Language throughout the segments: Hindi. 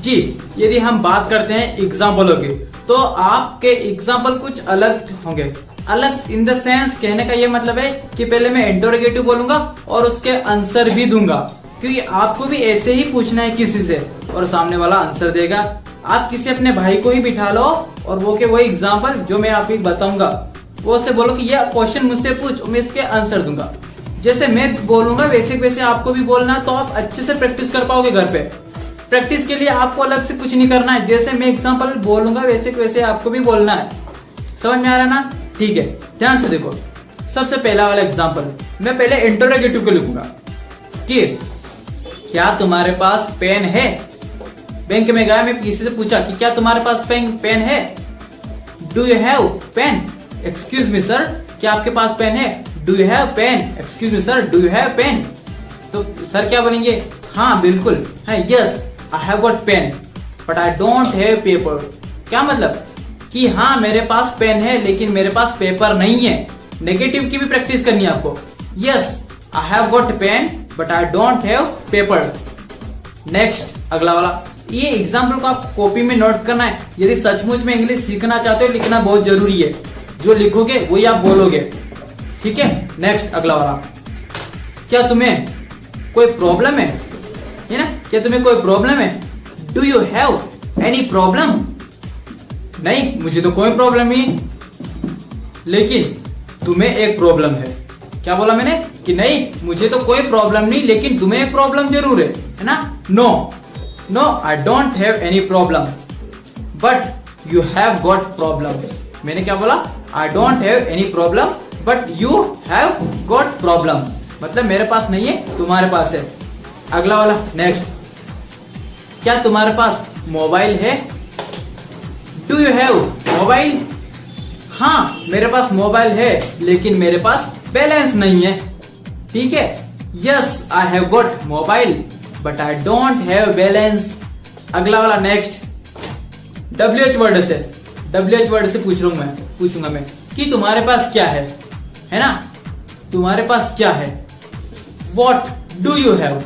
जी, यदि हम बात करते हैं एग्जाम्पलों की, तो आपके एग्जाम्पल कुछ अलग होंगे। अलग इन द सेंस, कहने का ये मतलब है कि पहले मैं इंटरोगेटिव बोलूंगा और उसके आंसर भी दूंगा, क्योंकि आपको भी ऐसे ही पूछना है किसी से और सामने वाला आंसर देगा। आप किसी अपने भाई को ही बिठा लो और वो के वही एग्जाम्पल जो मैं आपको बताऊंगा वो से बोलो कि यह क्वेश्चन मुझसे पूछ, मैं इसके आंसर दूंगा। जैसे मैं बोलूंगा वैसे वैसे आपको भी बोलना, तो आप अच्छे से प्रैक्टिस कर पाओगे घर पे। प्रैक्टिस के लिए आपको अलग से कुछ नहीं करना है, जैसे मैं एग्जाम्पल बोलूंगा वैसे वैसे आपको भी बोलना है। समझ में आ रहा है ना? ठीक है, ध्यान से देखो। सबसे पहला वाला एग्जाम्पल मैं पहले इंटरोगेटिव को लिखूंगा कि क्या तुम्हारे पास पेन है। बैंक में गया, मैं किसी से पूछा कि क्या तुम्हारे पास पेन है। Do you have pen? Excuse me sir, क्या आपके पास पेन है? Do you have pen? Excuse me sir, do you have pen? तो सर क्या बोलेंगे? हाँ बिल्कुल है, yes I have got pen but I don't have paper. क्या मतलब कि हाँ मेरे पास पेन है लेकिन मेरे पास पेपर नहीं है। नेगेटिव की भी प्रैक्टिस करनी है आपको। Yes I have got pen but I don't have paper. Next अगला वाला, ये एग्जाम्पल को आप कॉपी में नोट करना है। यदि सचमुच में इंग्लिश सीखना चाहते हो, लिखना बहुत जरूरी है। जो लिखोगे वही आप बोलोगे, ठीक है। नेक्स्ट अगला वाला, क्या तुम्हें कोई प्रॉब्लम है ना? क्या तुम्हें कोई प्रॉब्लम है? Do you have any problem? नहीं, मुझे तो कोई प्रॉब्लम नहीं, लेकिन तुम्हें एक प्रॉब्लम है। क्या बोला मैंने? कि नहीं मुझे तो कोई प्रॉब्लम नहीं लेकिन तुम्हें एक प्रॉब्लम जरूर है ना? No no I don't have any problem but you have got problem. मैंने क्या बोला? I don't have any problem but you have got problem. मतलब मेरे पास नहीं है, तुम्हारे पास है। अगला वाला, नेक्स्ट, क्या तुम्हारे पास मोबाइल है? Do you have mobile? हाँ मेरे पास मोबाइल है लेकिन मेरे पास बैलेंस नहीं है, ठीक है। Yes I have got mobile but I don't have balance. अगला वाला, नेक्स्ट, WH वर्ड से, WH वर्ड से पूछूंगा मैं कि तुम्हारे पास क्या है ना? तुम्हारे पास क्या है? What do you have?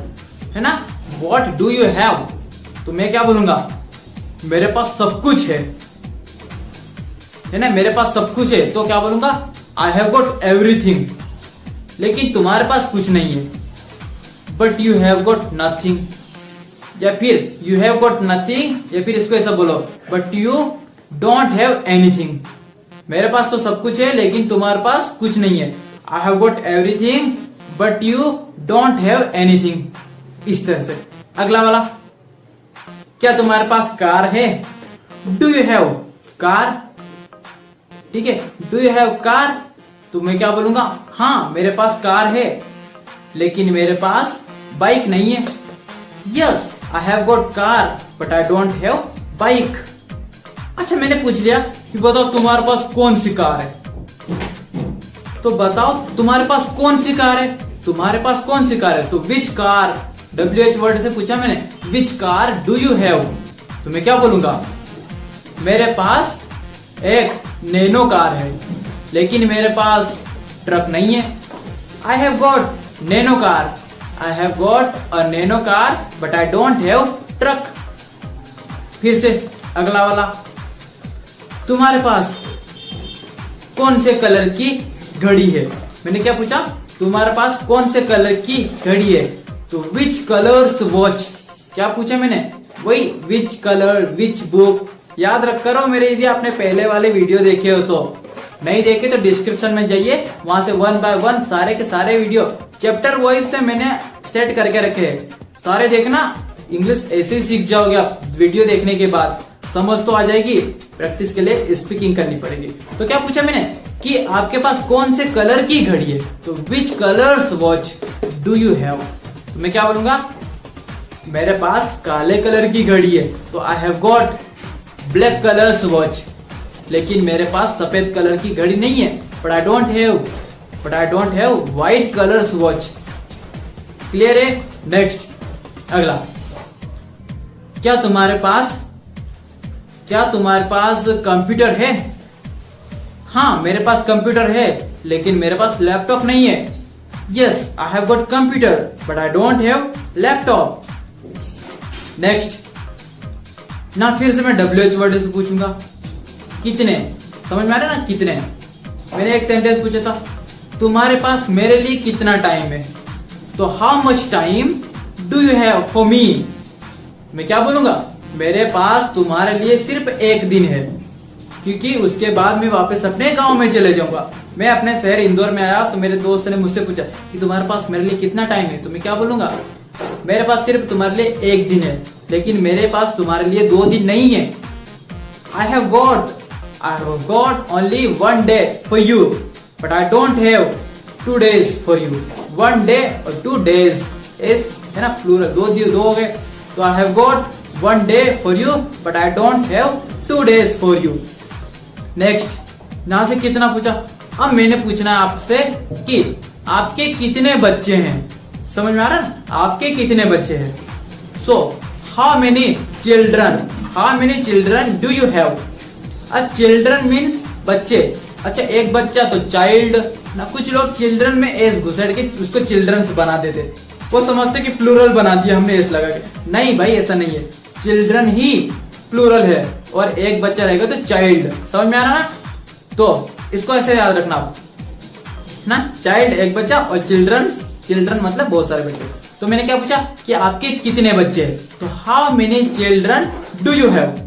है ना? What do you have? तो मैं क्या बोलूंगा? मेरे पास सब कुछ है ना? मेरे पास सब कुछ है, तो क्या बोलूंगा? I have got everything। लेकिन तुम्हारे पास कुछ नहीं है, but you have got nothing। या फिर you have got nothing, या फिर इसको ऐसा बोलो, but you don't have anything। मेरे पास तो सब कुछ है लेकिन तुम्हारे पास कुछ नहीं है। I have got everything but you don't have anything। इस तरह से। अगला वाला, क्या तुम्हारे पास कार है? Do you have car? ठीक है, Do you have car? तो मैं क्या बोलूंगा? हाँ मेरे पास कार है लेकिन मेरे पास बाइक नहीं है। Yes I have got car but I don't have bike। अच्छा मैंने पूछ लिया कि बताओ तुम्हारे पास कौन सी कार है, तो बताओ तुम्हारे पास कौन सी कार है? तुम्हारे पास कौन सी कार है? तो विच कार, WH वर्ड से पूछा मैंने, which car do you have? तो मैं क्या बोलूंगा? मेरे पास एक नैनो कार है लेकिन मेरे पास ट्रक नहीं है। I have got nano car, I have got a nano car but I don't have truck. फिर से अगला वाला, तुम्हारे पास कौन से कलर की घड़ी है? मैंने क्या पूछा? तुम्हारे पास कौन से कलर की घड़ी है? तो विच कलर्स वॉच। क्या पूछा मैंने? वही विच कलर, विच बुक। याद रख करो मेरे, यदि आपने पहले वाले वीडियो देखे हो तो। नहीं देखे तो डिस्क्रिप्शन में जाइए, वहां से 1 by 1 सारे के सारे वीडियो चैप्टर वाइज से मैंने सेट करके रखे हैं। सारे देखना, इंग्लिश ऐसे ही सीख जाओगे आप। वीडियो देखने के बाद समझ तो आ जाएगी, प्रैक्टिस के लिए स्पीकिंग करनी पड़ेगी। तो क्या पूछा मैंने कि आपके पास कौन से कलर की घड़ी है? तो which colours watch do you have? तो मैं क्या बोलूंगा? मेरे पास काले कलर की घड़ी है, तो आई have got black colours watch. लेकिन मेरे पास सफेद कलर की घड़ी नहीं है, but I don't have white colours watch. Clear है? नेक्स्ट अगला, क्या तुम्हारे पास कंप्यूटर है? हाँ मेरे पास कंप्यूटर है लेकिन मेरे पास लैपटॉप नहीं है। Yes I have got computer but I don't have laptop. Next, ना फिर से मैं WH वर्ड से पूछूंगा कितने, समझ में आ रहा है ना, कितने। मैंने एक सेंटेंस पूछा था, तुम्हारे पास मेरे लिए कितना टाइम है, तो how much time do you have for me. मैं क्या बोलूंगा, मेरे पास तुम्हारे लिए सिर्फ एक दिन है, क्योंकि उसके बाद मैं वापस अपने गांव में चले जाऊंगा। मैं अपने शहर इंदौर में आया तो मेरे दोस्त ने मुझसे पूछा कि तुम्हारे पास मेरे लिए कितना टाइम है, तो मैं क्या बोलूंगा, मेरे पास सिर्फ तुम्हारे लिए एक दिन है, लेकिन मेरे पास तुम्हारे लिए 2 दिन नहीं है। I have got only 1 day for you, but I don't have 2 days for you. 1 day और 2 days is है ना प्लूरल, दो हो गए, तो I have got 1 day for you, but I don't have 2 days for you. Next, यहां से कितना पूछा, अब मैंने पूछना है आपसे कि आपके कितने बच्चे हैं। समझ में आ रहा है, आपके कितने बच्चे हैं। So how many children do you have. Children means बच्चे। अच्छा, एक बच्चा तो चाइल्ड ना, कुछ लोग चिल्ड्रन में एस घुसेड़ के उसको चिल्ड्रंस बना देते, वो समझते कि प्लूरल बना दिया हमने एस लगा के। नहीं भाई, ऐसा नहीं है, चिल्ड्रन ही प्लूरल है और एक बच्चा रहेगा तो चाइल्ड। समझ में आ रहा ना, तो इसको ऐसे याद रखना आप ना, चाइल्ड एक बच्चा और चिल्ड्रन मतलब बहुत सारे बच्चे। तो मैंने क्या पूछा कि आपके कितने बच्चे हैं, तो how many children do you have.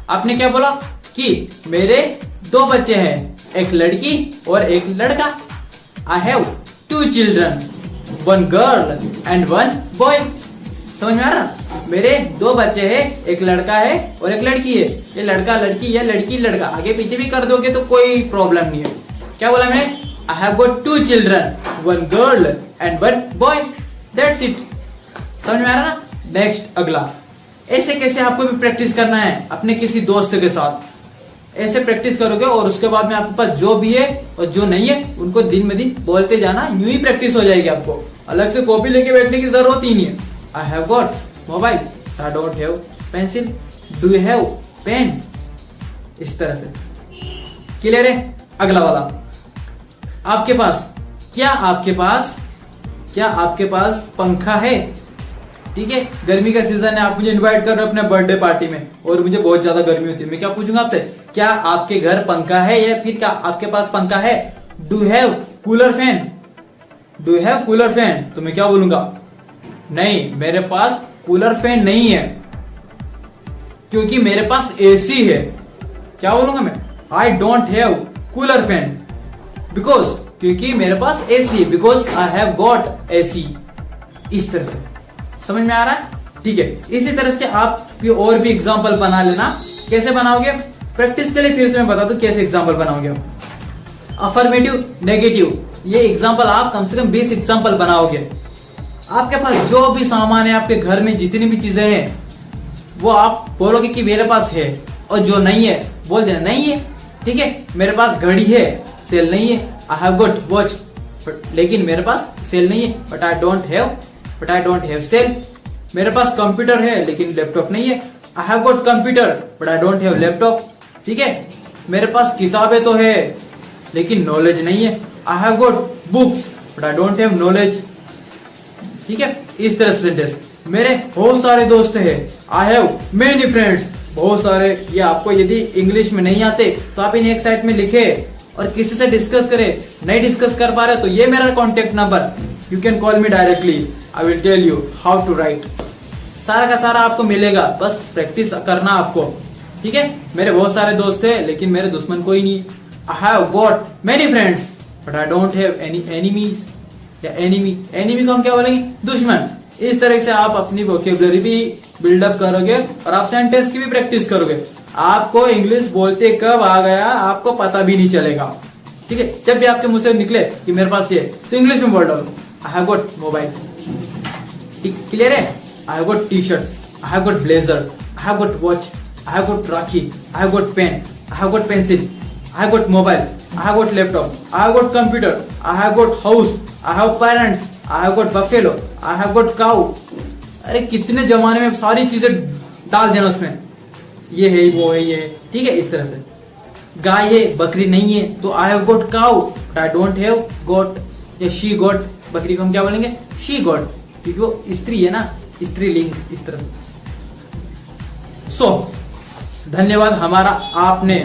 आपने क्या बोला कि मेरे 2 बच्चे हैं, एक लड़की और एक लड़का। I have 2 children, 1 girl and 1 boy. समझ में आ रहा, मेरे 2 बच्चे हैं, एक लड़का है और एक लड़की है। ये लड़का लड़की या लड़की लड़का आगे पीछे भी कर दोगे तो कोई प्रॉब्लम नहीं है। क्या बोला मैंने, आई have got 2 children, 1 girl and 1 boy, that's it. समझ में आ रहा ना। नेक्स्ट, अगला, ऐसे कैसे आपको भी प्रैक्टिस करना है अपने किसी दोस्त के साथ। ऐसे प्रैक्टिस करोगे और उसके बाद में आपके पास जो भी है और जो नहीं है उनको दिन में दिन बोलते जाना, यूं ही प्रैक्टिस हो जाएगी। आपको अलग से कॉपी लेके बैठने की जरूरत ही नहीं है। I have got mobile, I don't have pencil, do you have pen, इस तरह से। क्लियर है। अगला वाला, आपके पास क्या आपके पास पंखा है। ठीक है, गर्मी का सीजन है, आप मुझे इनवाइट कर रहे हो अपने बर्थडे पार्टी में और मुझे बहुत ज्यादा गर्मी होती है। मैं क्या पूछूंगा आपसे, क्या आपके घर पंखा है या फिर क्या आपके पास पंखा है। डू हैव कूलर फैन, तो मैं क्या बोलूंगा, नहीं मेरे पास कूलर फैन नहीं है, क्योंकि मेरे पास एसी है। क्या बोलूंगा मैं, I don't have cooler fan because, क्योंकि मेरे पास AC, because I have got AC. इस तरह से समझ में आ रहा है। ठीक है, इसी तरह से आप और भी एग्जाम्पल बना लेना। कैसे बनाओगे, प्रैक्टिस के लिए फिर से मैं बता दूं कैसे एग्जाम्पल बनाओगे। अफर्मेटिव, नेगेटिव, ये एग्जाम्पल आप कम से कम 20 एग्जाम्पल बनाओगे। आपके पास जो भी सामान है, आपके घर में जितनी भी चीजें हैं, वो आप बोलोगे कि मेरे पास है, और जो नहीं है बोल देना नहीं है। ठीक है, मेरे पास घड़ी है, सेल नहीं है। आई हैव गॉट वॉच, लेकिन मेरे पास सेल नहीं है, but I don't have cell. मेरे पास कंप्यूटर है लेकिन लैपटॉप नहीं है। I have got computer but I don't have laptop. ठीक है, मेरे पास किताबें तो है लेकिन नॉलेज नहीं है। I have got books but I don't have knowledge. ठीक है, इस तरह से सेंटेंस। मेरे बहुत सारे दोस्त हैं, आई हैव मेनी फ्रेंड्स, बहुत सारे। ये आपको यदि इंग्लिश में नहीं आते तो आप इन्हें एक साइड में लिखे और किसी से डिस्कस करें। नहीं डिस्कस कर पा रहे तो ये मेरा contact number, you can call me directly, I will tell you how to write. सारा का सारा आपको मिलेगा, बस प्रैक्टिस करना आपको। ठीक है, मेरे बहुत सारे दोस्त हैं लेकिन मेरे दुश्मन कोई नहीं। आई have got many friends but I don't have any enemies या एनिमी को हम क्या बोलेंगे, दुश्मन। इस तरह से आप अपनी वोकेबुलरी भी बिल्डअप करोगे और आप सेंटेंस की भी प्रैक्टिस करोगे। आपको इंग्लिश बोलते कब आ गया आपको पता भी नहीं चलेगा। ठीक है, जब भी आपके मुंह से निकले कि मेरे पास ये, तो इंग्लिश में बोल डालो, I have got mobile. Clear है। I have got T shirt, I have got blazer, I have got watch, I have got rakhi, I have got pen, I have got pencil, I have got mobile, I have got laptop, I have got computer, I have got house, I have parents, I have got buffalo, I have got cow. अरे कितने जमाने में सारी चीजें डाल देना उसमें, ये है वो है ये है। ठीक है, इस तरह से। गाय है बकरी नहीं है तो आई have got cow but I don't have got, या शी गॉट, बकरी को हम क्या बोलेंगे, शी गॉट, क्योंकि वो स्त्री है ना, स्त्रीलिंग। इस तरह से। सो धन्यवाद। हमारा आपने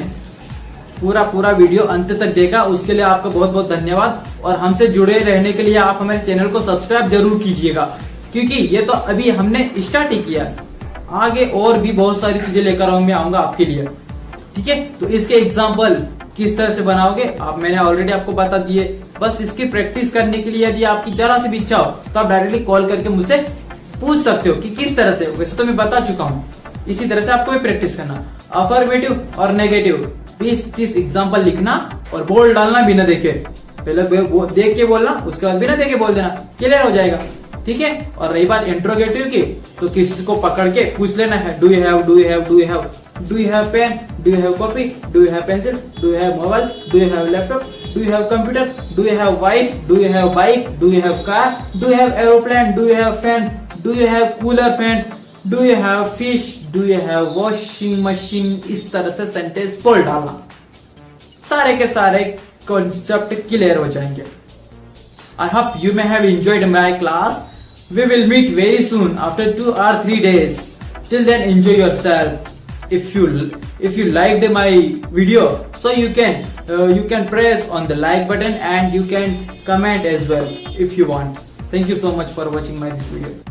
पूरा वीडियो अंत तक देखा, उसके लिए आपका बहुत बहुत धन्यवाद। और हमसे जुड़े रहने के लिए आप हमारे चैनल को सब्सक्राइब जरूर कीजिएगा, क्योंकि ये तो अभी हमने स्टार्ट ही किया, आगे और भी बहुत सारी चीजें लेकर आऊंगा आपके लिए। ठीक है, तो इसके एग्जाम्पल किस तरह से बनाओगे आप मैंने ऑलरेडी आपको बता दिए। बस इसकी प्रैक्टिस करने के लिए यदि आपकी जरा सी भी इच्छा हो तो आप डायरेक्टली कॉल करके मुझसे पूछ सकते हो कि किस तरह से। वैसे तो मैं बता चुका हूँ, इसी तरह से आपको भी प्रैक्टिस करना। अफर्मेटिव और नेगेटिव 20-30 एग्जाम्पल लिखना और बोल डालना बिना देखे। पहले देख के बोलना, उसके बाद बिना देखे बोल देना, क्लियर हो जाएगा। ठीक है, और रही बात इंट्रोगेटिव की, तो किसी को पकड़ के पूछ लेना है, do you have, do you have, do you have, do you have pen, do you have copy, do you have pencil, do you have mobile, do you have laptop, do you have computer, do you have wife, do you have bike, do you have car, do you have aeroplane, do you have fan, do you have cooler fan, do you have fish, do you have washing machine. इस तरह से सेंटेंस बोल डालना, सारे के सारे कॉन्सेप्ट क्लियर हो जाएंगे। I hope you may have enjoyed my class. We will meet very soon after 2 or 3 days. Till then, enjoy yourself. If you liked my video, so you can press on the like button and you can comment as well if you want. Thank you so much for watching this video.